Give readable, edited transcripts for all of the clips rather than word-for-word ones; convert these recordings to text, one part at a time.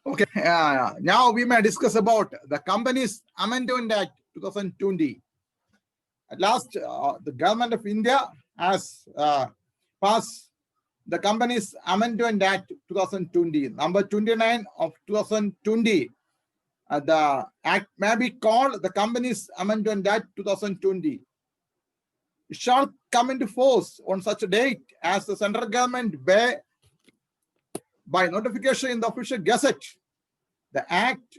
Okay, now we may discuss about the Companies Amendment Act 2020. At last, the government of India has passed the Companies Amendment Act 2020, number 29 of 2020. The act may be called the Companies Amendment Act 2020. It shall come into force on such a date as the central government by notification in the official gazette. The Act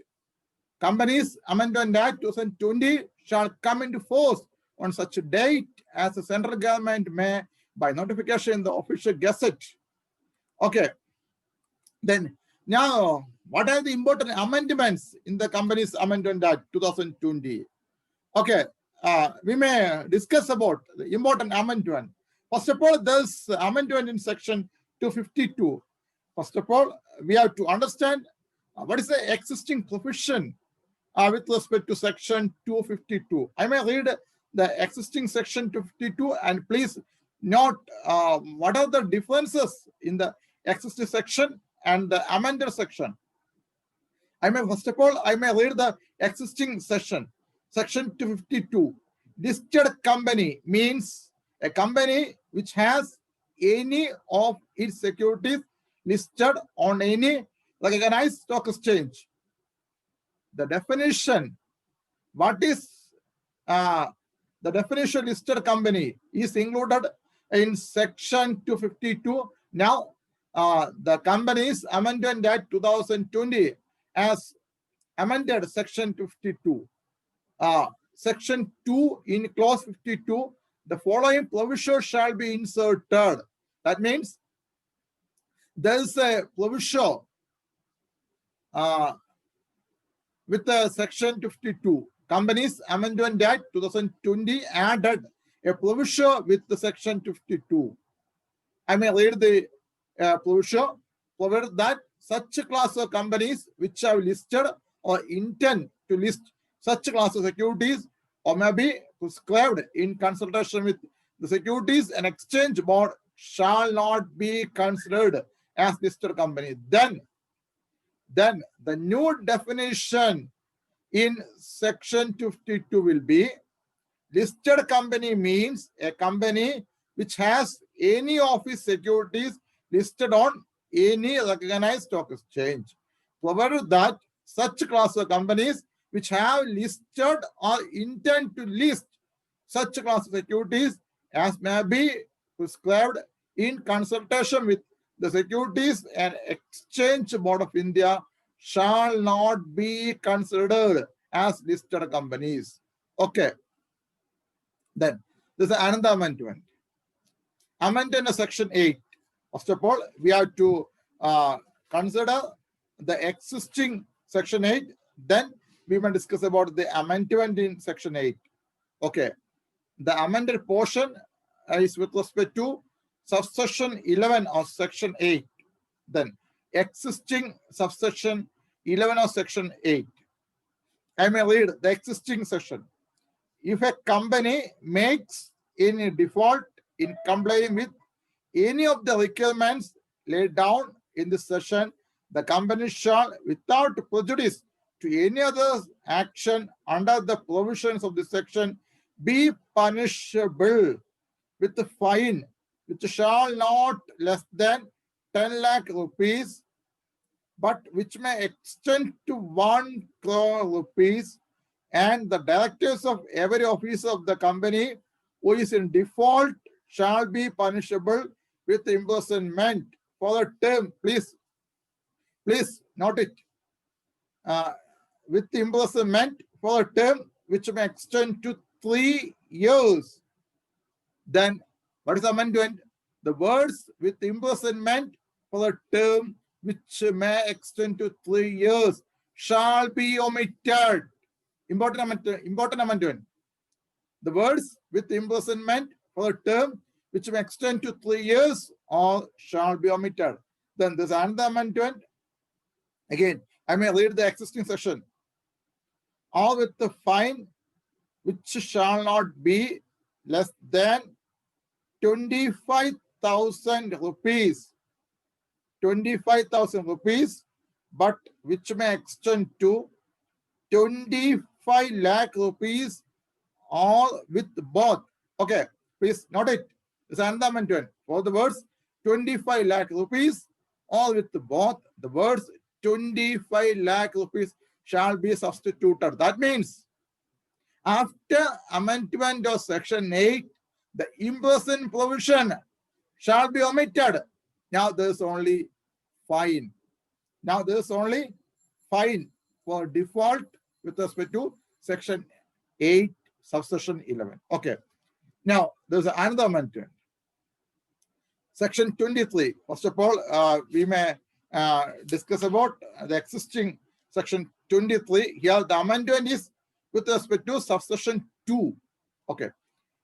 Companies Amendment Act 2020 shall come into force on such a date as the central government may by notification in the official gazette. Okay. Then now, what are the important amendments in the Companies Amendment Act 2020? Okay, we may discuss about the important amendment. First of all, there's amendment in section 252. First of all, we have to understand what is the existing provision with respect to section 252. I may read the existing section 252 and please note what are the differences in the existing section and the amended section. First of all, I may read the existing section. Section 252. Listed company means a company which has any of its securities listed on any recognized stock exchange. The definition, what is the definition listed company is included in section 252. Now, the Companies Amendment Act 2020 as amended section 252. Section 2 in clause 52, the following provision shall be inserted. That means there is a provision with the section 52. Companies Amendment Act 2020 added a provision with the section 52. I may read the provision, provided that such a class of companies which have listed or intend to list such class of securities or may be prescribed in consultation with the Securities and Exchange Board shall not be considered as listed company. Then the new definition in section 252 will be listed company means a company which has any of its securities listed on any recognized stock exchange, provided that such class of companies which have listed or intend to list such class of securities as may be prescribed in consultation with the Securities and Exchange Board of India shall not be considered as listed companies. Okay. Then this is another amendment. Amendment section 8. First of all, we have to consider the existing section 8. Then we may discuss about the amendment in section 8. Okay. The amended portion is with respect to subsection 11 of section 8. Then existing subsection 11 of section 8. I may read the existing section. If a company makes any default in complying with any of the requirements laid down in this section, the company shall, without prejudice to any other action under the provisions of this section, be punishable with a fine which shall not less than 10 lakh rupees, but which may extend to 1 crore rupees, and the directors of every officer of the company who is in default shall be punishable with imprisonment for a term. Please note it. With imprisonment for a term which may extend to 3 years. Then what is the amendment? The words with imprisonment for a term which may extend to 3 years shall be omitted. Important amendment. The words with imprisonment for a term which may extend to 3 years or shall be omitted. Then there's another amendment. Again, I may read the existing section. Or with the fine which shall not be less than 25,000 rupees. 25,000 rupees, but which may extend to 25 lakh rupees or with both. Okay, please note it. It's another amendment. For the words 25 lakh rupees or with both, the words 25 lakh rupees shall be substituted. That means after amendment of section 8, the imprisonment provision shall be omitted. Now there is only fine. Now there is only fine for default with respect to section 8, subsection 11. Okay. Now there's another amendment. Section 23. First of all, we may discuss about the existing section 23. Here the amendment is with respect to subsection 2. Okay.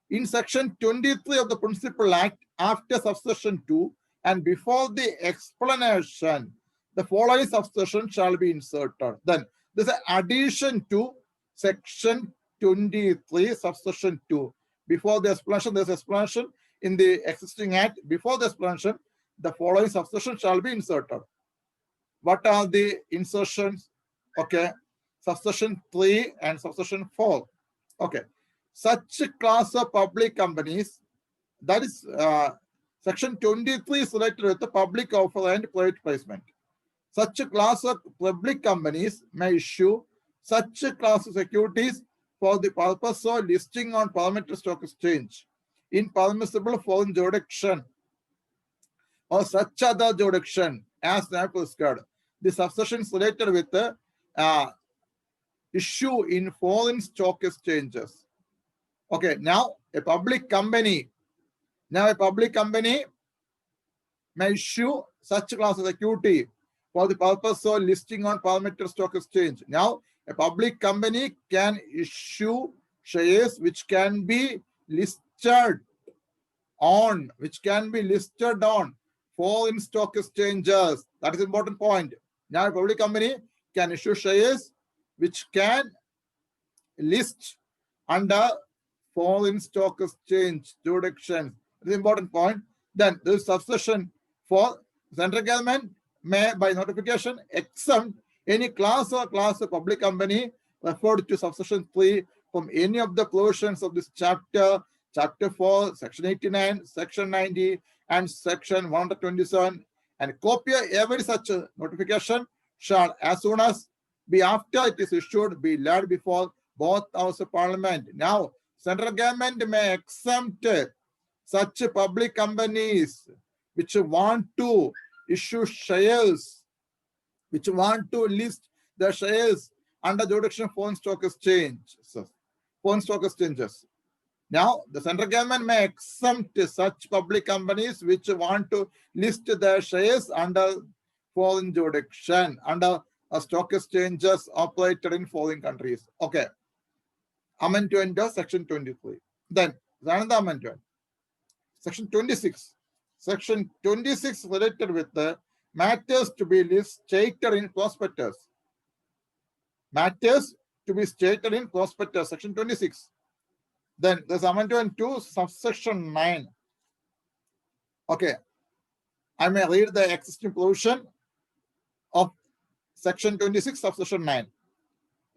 In section 23 of the Principal Act, after subsection 2 and before the explanation, the following subsection shall be inserted. Then there's an addition to section 23, subsection 2. Before the explanation, there's explanation in the existing act. Before the explanation, the following subsection shall be inserted. What are the insertions? Okay, subsection 3 and subsection 4. Okay, such class of public companies, that is section 23 is related with the public offer and private placement. Such a class of public companies may issue such a class of securities for the purpose of listing on Parliamentary Stock Exchange in permissible foreign jurisdiction or such other jurisdiction as now prescribed. The subsections related with the issue in foreign stock exchanges. Okay, now a public company may issue such class of security for the purpose of listing on Parliamentary Stock Exchange. Now, a public company can issue shares which can be listed on foreign stock exchanges. That is an important point. Now, a public company can issue shares which can list under foreign stock exchange jurisdiction. That is an important point. Then there is subsection for central government may by notification exempt any class of public company referred to subsection 3 from any of the provisions of this chapter, chapter 4, section 89, section 90, and section 127, and copy every such notification shall, as soon as be after it is issued, be laid before both houses of parliament. Now, central government may exempt such public companies which want to issue shares, which want to list the shares under jurisdiction of foreign stock exchanges. Now, the central government may exempt such public companies which want to list their shares under foreign jurisdiction, under stock exchanges operated in foreign countries. Okay. Amendment of section 23. Then, another amendment. Section 26. Section 26 related with the matters to be stated in prospectus. Matters to be stated in prospectus, section 26. Then there's amendment to subsection 9. Okay. I may read the existing provision of section 26, subsection 9.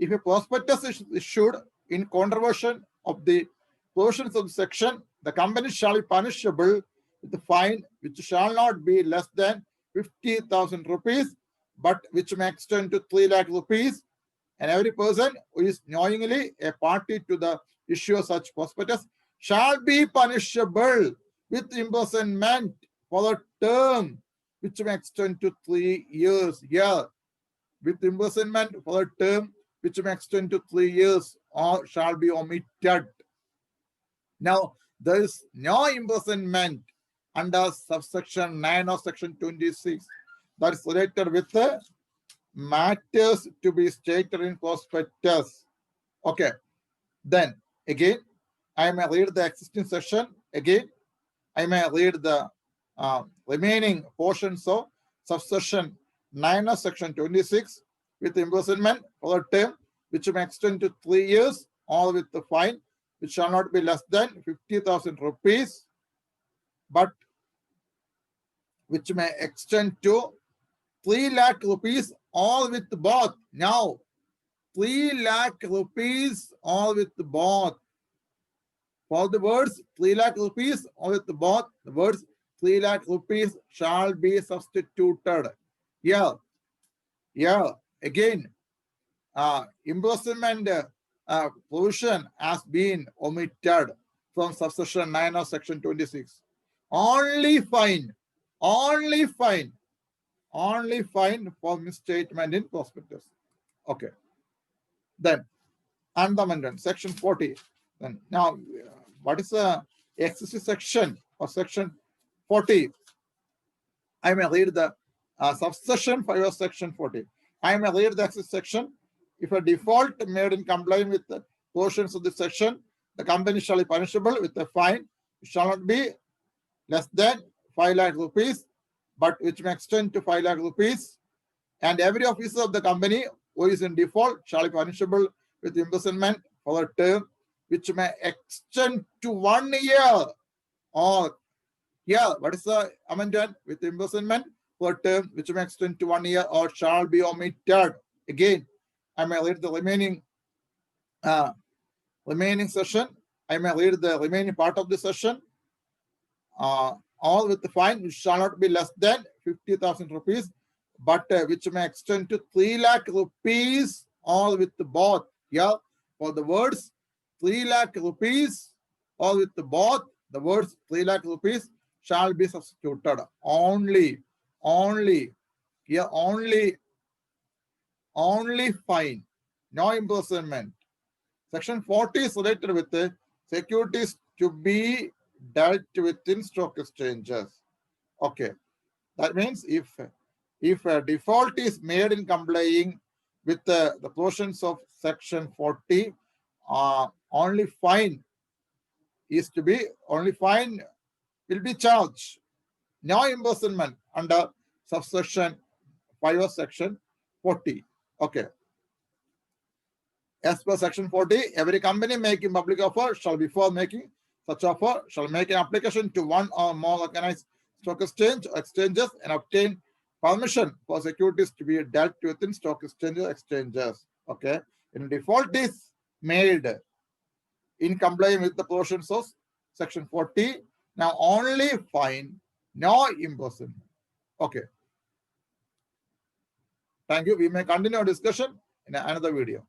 If a prospectus is issued in contravention of the provisions of the section, the company shall be punishable with a fine which shall not be less than 50,000 rupees, but which may extend to 3 lakh rupees. And every person who is knowingly a party to the issue of such prospectus shall be punishable with imprisonment for a term which may extend to 3 years. Here, with imprisonment for a term which may extend to 3 years or shall be omitted. Now, there is no imprisonment under subsection 9 of section 26 that is related with the matters to be stated in prospectus. Okay. Then, again, I may read the existing section. Again, I may read the remaining portions of subsection 9 of section 26 with imprisonment for a term which may extend to 3 years or with the fine which shall not be less than 50,000 rupees, but which may extend to 3 lakh rupees all with both. Now, 3 lakh rupees, all with both. For the words 3 lakh rupees, all with both, the words 3 lakh rupees shall be substituted. Here, again, imprisonment provision has been omitted from subsection 9 of section 26. Only fine for misstatement in prospectus. Okay. Then, amendment, section 40. Then now, what is the existing section of section 40? I may read the subsection 5 of section 40. I may read the existing section. If a default made in complying with the portions of this section, the company shall be punishable with a fine. It shall not be less than 5 lakh rupees, but which may extend to 5 lakh rupees. And every officer of the company who is in default shall be punishable with imprisonment for a term which may extend to 1 year. Or here, what is the amendment? With imprisonment for a term which may extend to 1 year or shall be omitted. Again, I may read the remaining session. I may read the remaining part of the session. All with the fine which shall not be less than 50,000 rupees, but which may extend to 3 lakh rupees, all with both. Yeah, for the words 3 lakh rupees, all with both, the words 3 lakh rupees shall be substituted. Only fine, no imprisonment. Section 40 is related with the securities to be dealt within stock exchanges. Okay, that means if a default is made in complying with the portions of section 40, only fine will be charged. No imprisonment under subsection 5 of section 40. Okay. As per section 40, every company making public offer shall, before making such offer, shall make an application to one or more organized stock exchange or exchanges and obtain permission for securities to be dealt within stock exchanges. Okay. In default is made in complying with the portions of section 40. Now only fine, no imprisonment. Okay. Thank you. We may continue our discussion in another video.